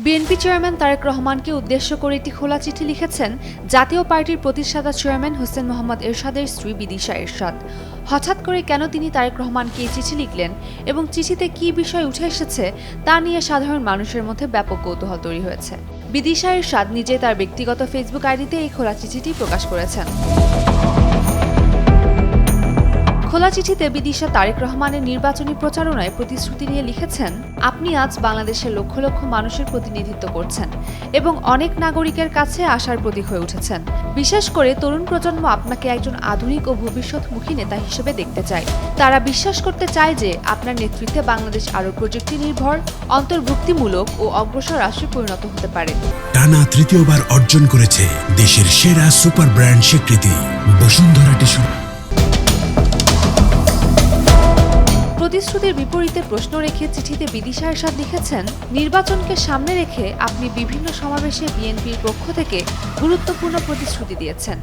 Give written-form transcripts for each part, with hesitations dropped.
BNP chairman Tarique রহমানকে উদ্দেশ্য করে একটি খোলা চিঠি লিখেছেন জাতীয় পার্টির প্রতিষ্ঠাতা চেয়ারম্যান হোসেন মোহাম্মদ এরশাদের স্ত্রী বিদিশা এরশাদ। হঠাৎ করে কেন তিনি তারেক রহমানকে এই চিঠি লিখলেন এবং চিঠিতে কী বিষয় উঠে এসেছে তা নিয়ে সাধারণ মানুষের মধ্যে ব্যাপক কৌতূহল তৈরি হয়েছে। বিদিশা এরশাদ নিজে তার ব্যক্তিগত ফেসবুক আইডিতে এই খোলা চিঠিটি প্রকাশ করেছেন। খোলা চিঠিতে বিদিশা তারেক রহমানের নির্বাচনী প্রচারণায় প্রতিশ্রুতি নিয়ে লিখেছেন, আপনি আজ বাংলাদেশের লক্ষ লক্ষ মানুষের প্রতিনিধিত্ব করছেন এবং অনেক নাগরিকের কাছে আশার প্রতীক হয়ে উঠেছেন। বিশেষ করে তরুণ প্রজন্ম আপনাকে একজন আধুনিক ও ভবিষ্যৎমুখী নেতা হিসেবে দেখতে চায়। তারা বিশ্বাস করতে চায় যে আপনার নেতৃত্বে বাংলাদেশ আরও প্রযুক্তি নির্ভর, অন্তর্ভুক্তিমূলক ও অগ্রসর রাষ্ট্রে পরিণত হতে পারে। টানা তৃতীয়বার অর্জন করেছে দেশের সেরা সুপার ব্র্যান্ড স্বীকৃতি বসুন্ধরা টিস্যু। প্রতিশ্রুতির বিপরীতে প্রশ্ন রেখে চিঠিতে বিদিশা এরশাদ লিখেছেন, নির্বাচনকে সামনে রেখে আপনি বিভিন্ন সমাবেশে বিএনপির পক্ষ থেকে গুরুত্বপূর্ণ প্রতিশ্রুতি দিয়েছেন।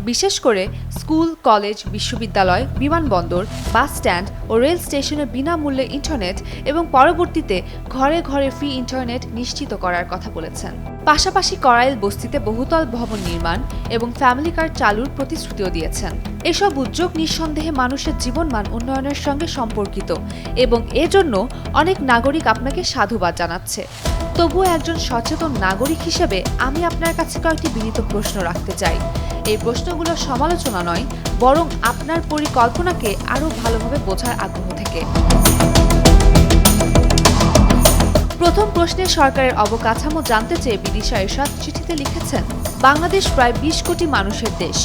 বিশেষ করে স্কুল, কলেজ, বিশ্ববিদ্যালয়, বিমানবন্দর, বাস স্ট্যান্ড ও রেল স্টেশনে বিনামূল্যে ইন্টারনেট এবং পরবর্তীতে ঘরে ঘরে ফ্রি ইন্টারনেট নিশ্চিত করার কথা বলেছেন। পাশাপাশি করাইল বস্তিতে বহুতল ভবন নির্মাণ এবং ফ্যামিলি কার্ড চালুর প্রতিশ্রুতিও দিয়েছেন। এসব উদ্যোগ নিঃসন্দেহে মানুষের জীবনমান উন্নয়নের সঙ্গে সম্পর্কিত এবং এজন্য অনেক নাগরিক আপনাকে সাধুবাদ জানাচ্ছে। তবুও একজন সচেতন নাগরিক হিসেবে আমি আপনার কাছে কয়েকটি বিনীত প্রশ্ন রাখতে চাই। এই প্রশ্নগুলো সমালোচনা নয়, বরং আপনার পরিকল্পনাকে আরও ভালোভাবে বোঝার আগ্রহ থেকে। প্রথম প্রশ্নে সরকারের অবকাঠামো জানতে চেয়ে বিদিশা এরশাদ চিঠিতে লিখেছেন, বাংলাদেশ প্রায় ২০ কোটি মানুষের দেশ।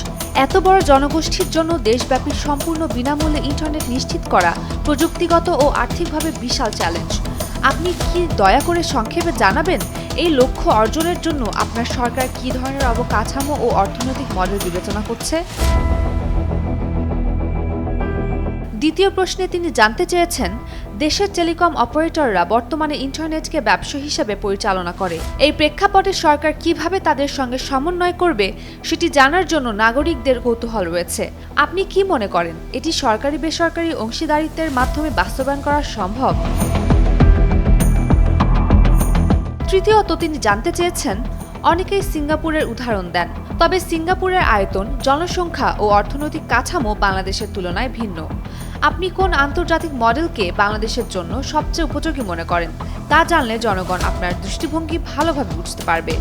এত বড় জনগোষ্ঠীর জন্য দেশব্যাপী সম্পূর্ণ বিনামূল্যে ইন্টারনেট নিশ্চিত করা প্রযুক্তিগত ও আর্থিকভাবে বিশাল চ্যালেঞ্জ। আপনি কি দয়া করে সংক্ষেপে জানাবেন এই লক্ষ্য অর্জনের জন্য আপনার সরকার কী ধরনের অবকাঠামো ও অর্থনৈতিক মডেল বিবেচনা করছে? দ্বিতীয় প্রশ্নে তিনি জানতে চেয়েছেন, দেশের টেলিকম অপারেটররা বর্তমানে ইন্টারনেটকে ব্যবসা হিসেবে পরিচালনা করে। এই প্রেক্ষাপটে সরকার কিভাবে তাদের সঙ্গে সমন্বয় করবে সেটি জানার জন্য নাগরিকদের কৌতূহল রয়েছে। আপনি কি মনে করেন এটি সরকারি বেসরকারি অংশীদারিত্বের মাধ্যমে বাস্তবায়ন করা সম্ভব? তৃতীয়ত তিনি জানতে চেয়েছেন, অনেকেই সিঙ্গাপুরের উদাহরণ দেন, তবে সিঙ্গাপুরের আয়তন, জনসংখ্যা ও অর্থনৈতিক কাঠামো বাংলাদেশের তুলনায় ভিন্ন। আপনি কোন আন্তর্জাতিক মডেলকে বাংলাদেশের জন্য সবচেয়ে উপযোগী মনে করেন তা জানলে জনগণ আপনার দৃষ্টিভঙ্গি ভালোভাবে বুঝতে পারবে।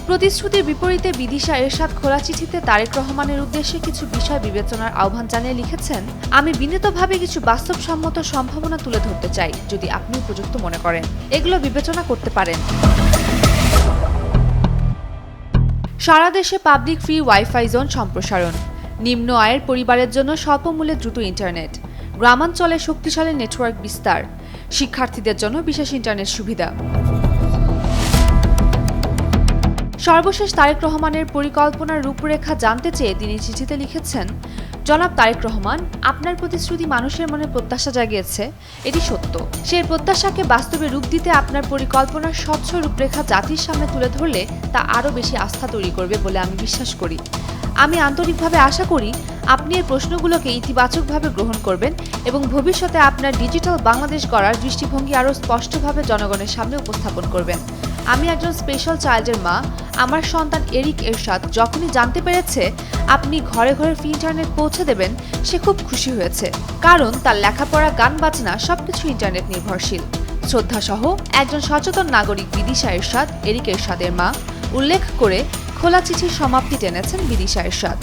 প্রতিশ্রুতির বিপরীতে বিদিশা এরশাদ খোলা চিঠিতে তারেক রহমানের উদ্দেশ্যে কিছু বিষয় বিবেচনার আহ্বান জানিয়ে লিখেছেন, আমি বিনীতভাবে কিছু বাস্তবসম্মত সম্ভাবনা তুলে ধরতে চাই। যদি আপনি উপযুক্ত মনে করেন এগুলো বিবেচনা করতে পারেন। সারা দেশে পাবলিক ফ্রি ওয়াইফাই জোন সম্প্রসারণ, নিম্ন আয়ের পরিবারের জন্য স্বল্পমূল্যে দ্রুত ইন্টারনেট, গ্রামাঞ্চলে শক্তিশালী নেটওয়ার্ক বিস্তার, শিক্ষার্থীদের জন্য বিশেষ ইন্টারনেট সুবিধা। সর্বশেষ তারেক রহমানের পরিকল্পনার রূপরেখা জানতে চেয়ে তিনি চিঠিতে লিখেছেন, জনাব তারেক রহমান, আপনার প্রতিশ্রুতি মানুষের মনে প্রত্যাশা জাগিয়েছে, এটি সত্য। সেই প্রত্যাশাকে বাস্তবে রূপ দিতে আপনার পরিকল্পনার স্বচ্ছ রূপরেখা জাতির সামনে তুলে ধরলে তা আরও বেশি আস্থা তৈরি করবে বলে আমি বিশ্বাস করি। আমি আন্তরিকভাবে আশা করি আপনি এই প্রশ্নগুলোকে ইতিবাচকভাবে গ্রহণ করবেন এবং ভবিষ্যতে আপনার ডিজিটাল বাংলাদেশ গড়ার দৃষ্টিভঙ্গি আরও স্পষ্টভাবে জনগণের সামনে উপস্থাপন করবেন। আমি একজন স্পেশাল চাইল্ডের মা। আমার সন্তান এরিক এরশাদ যখনই জানতে পেরেছে আপনি ঘরে ঘরে ফ্রি ইন্টারনেট পৌঁছে দেবেন, সে খুব খুশি হয়েছে, কারণ তার লেখাপড়া, গান বাজনা সবকিছু ইন্টারনেট নির্ভরশীল। শ্রদ্ধাসহ একজন সচেতন নাগরিক বিদিশা এরশাদ, এরিক এরশাদের মা, উল্লেখ করে খোলা চিঠির সমাপ্তি টেনেছেন বিদিশা এরশাদ।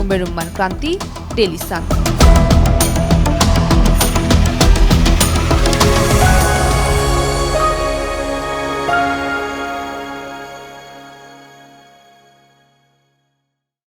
উমের উম্মান ক্রান্তি, ডেইলি সান।